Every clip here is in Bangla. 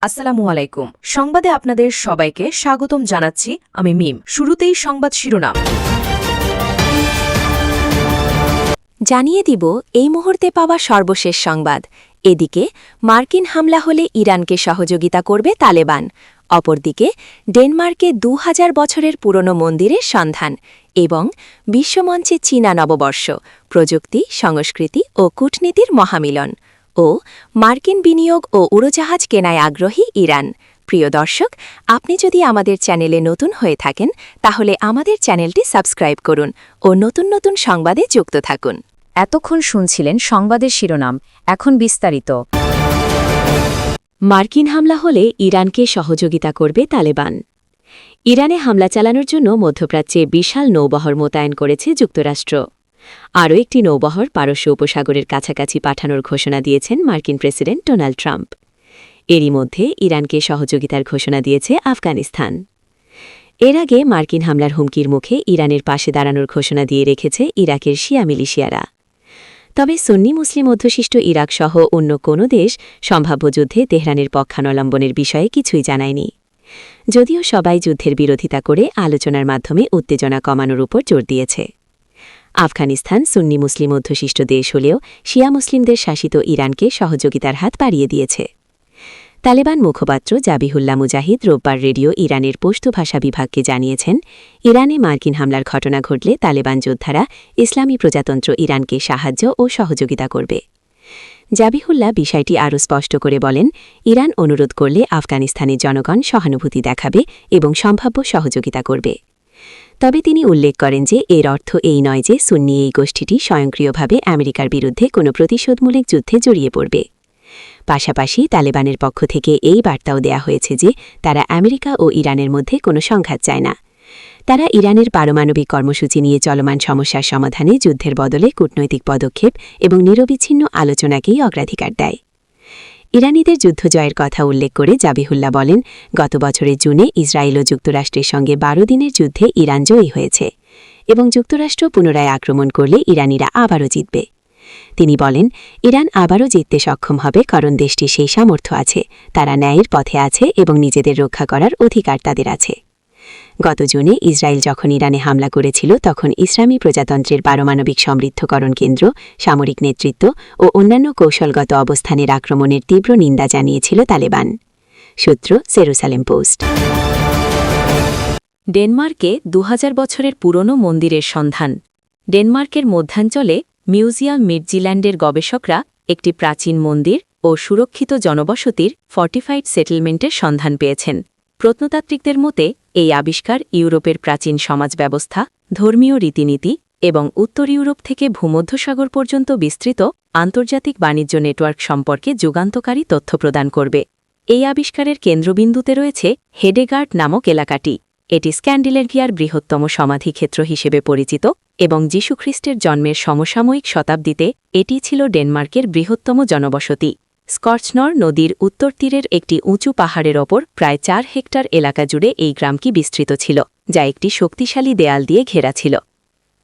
আসসালামু আলাইকুম। সংবাদে আপনাদের সবাইকে স্বাগতম জানাচ্ছি আমি মিম। শুরুতেই সংবাদ শিরোনাম জানিয়ে দিব এই মুহূর্তে পাওয়া সর্বশেষ সংবাদ। এদিকে মার্কিন হামলা হলে ইরানকে সহযোগিতা করবে তালেবান, অপরদিকে ডেনমার্কে ২০০০ বছরের পুরনো মন্দিরের সন্ধান এবং বিশ্বমঞ্চে চীনা নববর্ষ, প্রযুক্তি, সংস্কৃতি ও কূটনীতির মহামিলন ও মার্কিন বিনিয়োগ ও উড়োজাহাজ কেনায় আগ্রহী ইরান। প্রিয় দর্শক, আপনি যদি আমাদের চ্যানেলে নতুন হয়ে থাকেন তাহলে আমাদের চ্যানেলটি সাবস্ক্রাইব করুন ও নতুন নতুন সংবাদে যুক্ত থাকুন। এতক্ষণ শুনছিলেন সংবাদের শিরোনাম, এখন বিস্তারিত। মার্কিন হামলা হলে ইরানকে সহযোগিতা করবে তালেবান। ইরানে হামলা চালানোর জন্য মধ্যপ্রাচ্যে বিশাল নৌবহর মোতায়েন করেছে যুক্তরাষ্ট্র। আরও একটি নৌবহর পারস্য উপসাগরের কাছাকাছি পাঠানোর ঘোষণা দিয়েছেন মার্কিন প্রেসিডেন্ট ডোনাল্ড ট্রাম্প। এরই মধ্যে ইরানকে সহযোগিতার ঘোষণা দিয়েছে আফগানিস্তান। এর আগে মার্কিন হামলার হুমকির মুখে ইরানের পাশে দাঁড়ানোর ঘোষণা দিয়ে রেখেছে ইরাকের শিয়া মিলিশিয়ারা। তবে সুন্নি মুসলিম অধ্যুষিষ্ট ইরাক সহ অন্য কোনো দেশ সম্ভাব্য যুদ্ধে তেহরানের পক্ষাবলম্বনের বিষয়ে কিছুই জানায়নি, যদিও সবাই যুদ্ধের বিরোধিতা করে আলোচনার মাধ্যমে উত্তেজনা কমানোর উপর জোর দিয়েছে। আফগানিস্তান সুন্নি মুসলিম অধ্যুষিষ্ট দেশ হলেও শিয়া মুসলিমদের শাসিত ইরানকে সহযোগিতার হাত বাড়িয়ে দিয়েছে। তালেবান মুখপাত্র জাবিহুল্লাহ মুজাহিদ রোববার রেডিও ইরানের পশতু ভাষা বিভাগকে জানিয়েছেন, ইরানে মার্কিন হামলার ঘটনা ঘটলে তালেবান যোদ্ধারা ইসলামী প্রজাতন্ত্র ইরানকে সাহায্য ও সহযোগিতা করবে। জাবিহুল্লাহ বিষয়টি আরও স্পষ্ট করে বলেন, ইরান অনুরোধ করলে আফগানিস্তানের জনগণ সহানুভূতি দেখাবে এবং সম্ভাব্য সহযোগিতা করবে। তবে তিনি উল্লেখ করেন যে এর অর্থ এই নয় যে সুন্নি এই গোষ্ঠীটি স্বয়ংক্রিয়ভাবে আমেরিকার বিরুদ্ধে কোনো প্রতিশোধমূলক যুদ্ধে জড়িয়ে পড়বে। পাশাপাশি তালেবানের পক্ষ থেকে এই বার্তাও দেয়া হয়েছে যে তারা আমেরিকা ও ইরানের মধ্যে কোনো সংঘাত চায় না। তারা ইরানের পারমাণবিক কর্মসূচি নিয়ে চলমান সমস্যার সমাধানে যুদ্ধের বদলে কূটনৈতিক পদক্ষেপ এবং নিরবিচ্ছিন্ন আলোচনাকেই অগ্রাধিকার দেয়। ইরানিদের যুদ্ধ জয়ের কথা উল্লেখ করে জাবিহুল্লাহ বলেন, গত বছরের জুনে ইসরায়েল ও যুক্তরাষ্ট্রের সঙ্গে ১২ দিনের যুদ্ধে ইরান জয়ী হয়েছে এবং যুক্তরাষ্ট্র পুনরায় আক্রমণ করলে ইরানিরা আবারও জিতবে। তিনি বলেন, ইরান আবারও জিততে সক্ষম হবে কারণ দেশটির সেই সামর্থ্য আছে, তারা ন্যায়ের পথে আছে এবং নিজেদের রক্ষা করার অধিকার তাদের আছে। গত জুনে ইসরায়েল যখন ইরানে হামলা করেছিল তখন ইসলামী প্রজাতন্ত্রের পারমাণবিক সমৃদ্ধকরণ কেন্দ্র, সামরিক নেতৃত্ব ও অন্যান্য কৌশলগত অবস্থানের আক্রমণের তীব্র নিন্দা জানিয়েছিল তালেবান। সূত্র জেরুসালেম পোস্ট। ডেনমার্কে ২০০০ বছরের পুরনো মন্দিরের সন্ধান। ডেনমার্কের মধ্যাঞ্চলে মিউজিয়াম মিডজিল্যান্ডের গবেষকরা একটি প্রাচীন মন্দির ও সুরক্ষিত জনবসতির ফর্টিফাইড সেটেলমেন্টের সন্ধান পেয়েছেন। প্রত্নতাত্ত্বিকদের মতে এই আবিষ্কার ইউরোপের প্রাচীন সমাজ ব্যবস্থা, ধর্মীয় রীতিনীতি এবং উত্তর ইউরোপ থেকে ভূমধ্যসাগর পর্যন্ত বিস্তৃত আন্তর্জাতিক বাণিজ্য নেটওয়ার্ক সম্পর্কে যুগান্তকারী তথ্য প্রদান করবে। এই আবিষ্কারের কেন্দ্রবিন্দুতে রয়েছে হেডেগার্ড নামক এলাকাটি। এটি স্ক্যান্ডিনেভিয়ার বৃহত্তম সমাধিক্ষেত্র হিসেবে পরিচিত এবং যীশুখ্রিস্টের জন্মের সমসাময়িক শতাব্দীতে এটি ছিল ডেনমার্কের বৃহত্তম জনবসতি। স্কর্চনর নদীর উত্তর তীরের একটি উঁচু পাহাড়ের ওপর প্রায় ৪ হেক্টর এলাকা জুড়ে এই গ্রামটি বিস্তৃত ছিল, যা একটি শক্তিশালী দেয়াল দিয়ে ঘেরা ছিল।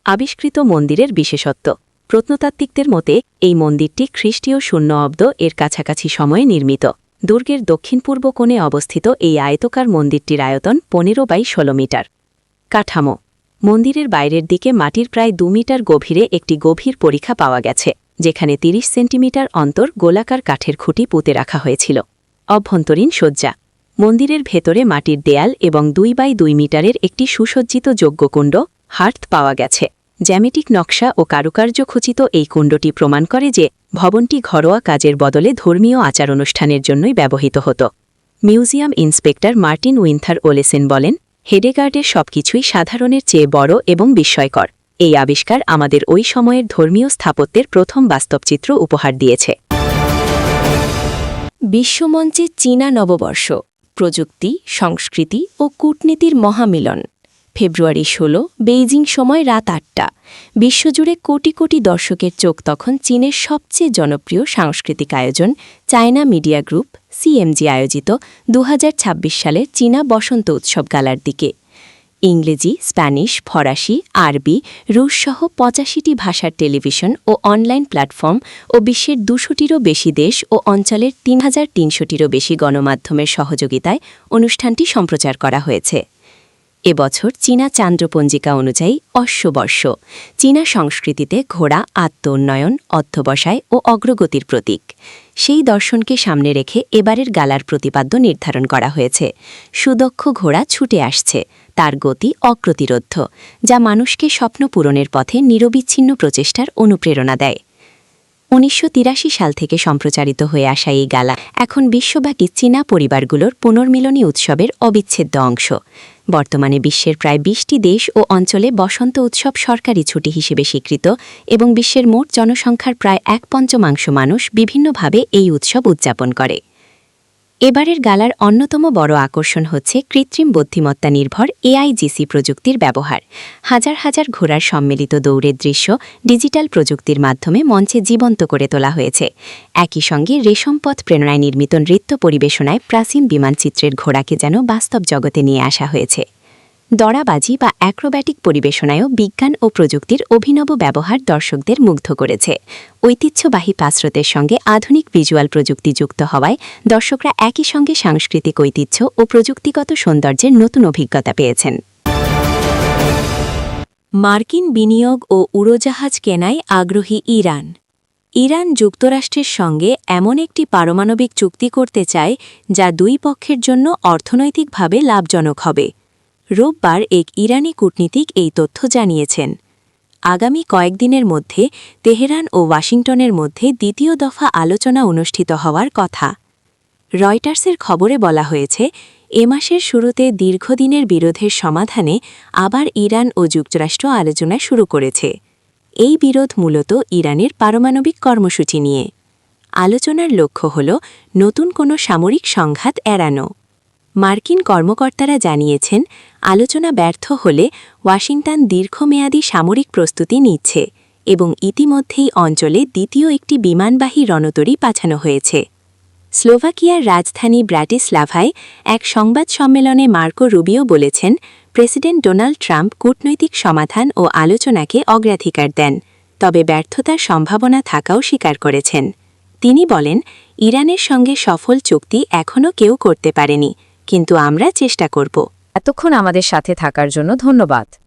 আবিষ্কৃত মন্দিরের বিশেষত্ব। প্রত্নতাত্ত্বিকদের মতে এই মন্দিরটি খ্রিস্টীয় ০ অব্দ এর কাছাকাছি সময়ে নির্মিত। দুর্গের দক্ষিণ পূর্ব কোণে অবস্থিত এই আয়তকার মন্দিরটির আয়তন ১৫×১৬ মিটার। কাঠামো। মন্দিরের বাইরের দিকে মাটির প্রায় ২ মিটার গভীরে একটি গভীর পরিখা পাওয়া গেছে, যেখানে ৩০ সেন্টিমিটার অন্তর গোলাকার কাঠের খুঁটি পুঁতে রাখা হয়েছিল। অভ্যন্তরীণ সজ্জা। মন্দিরের ভেতরে মাটির দেয়াল এবং ২×২ মিটারের একটি সুসজ্জিত যজ্ঞকুণ্ড হার্থ পাওয়া গেছে। জ্যামিতিক নকশা ও কারুকার্য খচিত এই কুণ্ডটি প্রমাণ করে যে ভবনটি ঘরোয়া কাজের বদলে ধর্মীয় আচার অনুষ্ঠানের জন্যই ব্যবহৃত হতো। মিউজিয়াম ইন্সপেক্টর মার্টিন উইন্থার ওলেসেন বলেন, হেডেগার্ডের সবকিছুই সাধারণের চেয়ে বড় এবং বিস্ময়কর। এই আবিষ্কার আমাদের ওই সময়ের ধর্মীয় স্থাপত্যের প্রথম বাস্তবচিত্র উপহার দিয়েছে। বিশ্বমঞ্চে চীনা নববর্ষ, প্রযুক্তি, সংস্কৃতি ও কূটনীতির মহামিলন। ফেব্রুয়ারি ১৬, বেইজিং সময় রাত ৮টা। বিশ্বজুড়ে কোটি কোটি দর্শকের চোখ তখন চীনের সবচেয়ে জনপ্রিয় সাংস্কৃতিক আয়োজন চায়না মিডিয়া গ্রুপ সিএমজি আয়োজিত ২০২৬ সালের চীনা বসন্ত উৎসব গালার দিকে। ইংরেজি, স্প্যানিশ, ফরাসি, আরবি, রুশসহ ৮৫টি ভাষার টেলিভিশন ও অনলাইন প্ল্যাটফর্ম ও বিশ্বের ২০০টিরও বেশি দেশ ও অঞ্চলের ৩,৩০০টিরও বেশি গণমাধ্যমের সহযোগিতায় অনুষ্ঠানটি সম্প্রচার করা হয়েছে। এবছর চীনা চান্দ্রপঞ্জিকা অনুযায়ী অশ্ববর্ষ, চীনা সংস্কৃতিতে ঘোড়া আত্ম উন্নয়ন, অধ্যবসায় ও অগ্রগতির প্রতীক। সেই দর্শনকে সামনে রেখে এবারের গালার প্রতিপাদ্য নির্ধারণ করা হয়েছে। সুদক্ষ ঘোড়া ছুটে আসছে, তার গতি অপ্রতিরোধ্য, যা মানুষকে স্বপ্ন পূরণের পথে নিরবিচ্ছিন্ন প্রচেষ্টার অনুপ্রেরণা দেয়। ১৯৮৩ সাল থেকে সম্প্রচারিত হয়ে আসা এই গালা এখন বিশ্বব্যাপী চীনা পরিবারগুলোর পুনর্মিলনী উৎসবের অবিচ্ছেদ্য অংশ। বর্তমানে বিশ্বের প্রায় ২০টি দেশ ও অঞ্চলে বসন্ত উৎসব সরকারি ছুটি হিসেবে স্বীকৃত এবং বিশ্বের মোট জনসংখ্যার প্রায় ১/৫ মানুষ বিভিন্নভাবে এই উৎসব উদযাপন করে। এবারের গালার অন্যতম বড় আকর্ষণ হচ্ছে কৃত্রিম বুদ্ধিমত্তা নির্ভর এআইজিসি প্রযুক্তির ব্যবহার। হাজার হাজার ঘোড়ার সম্মিলিত দৌড়ের দৃশ্য ডিজিটাল প্রযুক্তির মাধ্যমে মঞ্চে জীবন্ত করে তোলা হয়েছে। একই সঙ্গে রেশমপথ প্রেরণায় নির্মিত নৃত্য পরিবেশনায় প্রাচীন বিমানচিত্রের ঘোড়াকে যেন বাস্তব জগতে নিয়ে আসা হয়েছে। দড়াবাজি বা অ্যাক্রোব্যাটিক পরিবেশনায়ও বিজ্ঞান ও প্রযুক্তির অভিনব ব্যবহার দর্শকদের মুগ্ধ করেছে। ঐতিহ্যবাহী পাশ্রতের সঙ্গে আধুনিক ভিজুয়াল প্রযুক্তি যুক্ত হওয়ায় দর্শকরা একই সঙ্গে সাংস্কৃতিক ঐতিহ্য ও প্রযুক্তিগত সৌন্দর্যের নতুন অভিজ্ঞতা পেয়েছেন। মার্কিন বিনিয়োগ ও উড়োজাহাজ কেনায় আগ্রহী ইরান। ইরান যুক্তরাষ্ট্রের সঙ্গে এমন একটি পারমাণবিক চুক্তি করতে চায় যা দুই পক্ষের জন্য অর্থনৈতিকভাবে লাভজনক হবে। রোববার এক ইরানি কূটনীতিক এই তথ্য জানিয়েছেন। আগামী কয়েকদিনের মধ্যে তেহরান ও ওয়াশিংটনের মধ্যে দ্বিতীয় দফা আলোচনা অনুষ্ঠিত হওয়ার কথা। রয়টার্সের খবরে বলা হয়েছে, এ মাসের শুরুতে দীর্ঘদিনের বিরোধের সমাধানে আবার ইরান ও যুক্তরাষ্ট্র আলোচনা শুরু করেছে। এই বিরোধ মূলত ইরানের পারমাণবিক কর্মসূচি নিয়ে। আলোচনার লক্ষ্য হল নতুন কোনো সামরিক সংঘাত এড়ানো। মার্কিন কর্মকর্তারা জানিয়েছেন, আলোচনা ব্যর্থ হলে ওয়াশিংটন দীর্ঘমেয়াদী সামরিক প্রস্তুতি নিচ্ছে এবং ইতিমধ্যেই অঞ্চলে দ্বিতীয় একটি বিমানবাহী রণতরী পাঠানো হয়েছে। স্লোভাকিয়ার রাজধানী ব্রাটিস্লাভায় এক সংবাদ সম্মেলনে মার্কো রুবিও বলেছেন, প্রেসিডেন্ট ডোনাল্ড ট্রাম্প কূটনৈতিক সমাধান ও আলোচনাকে অগ্রাধিকার দেন, তবে ব্যর্থতার সম্ভাবনা থাকাও স্বীকার করেছেন। তিনি বলেন, ইরানের সঙ্গে সফল চুক্তি এখনও কেউ করতে পারেনি, কিন্তু আমরা চেষ্টা করব। এতক্ষণ আমাদের সাথে থাকার জন্য ধন্যবাদ।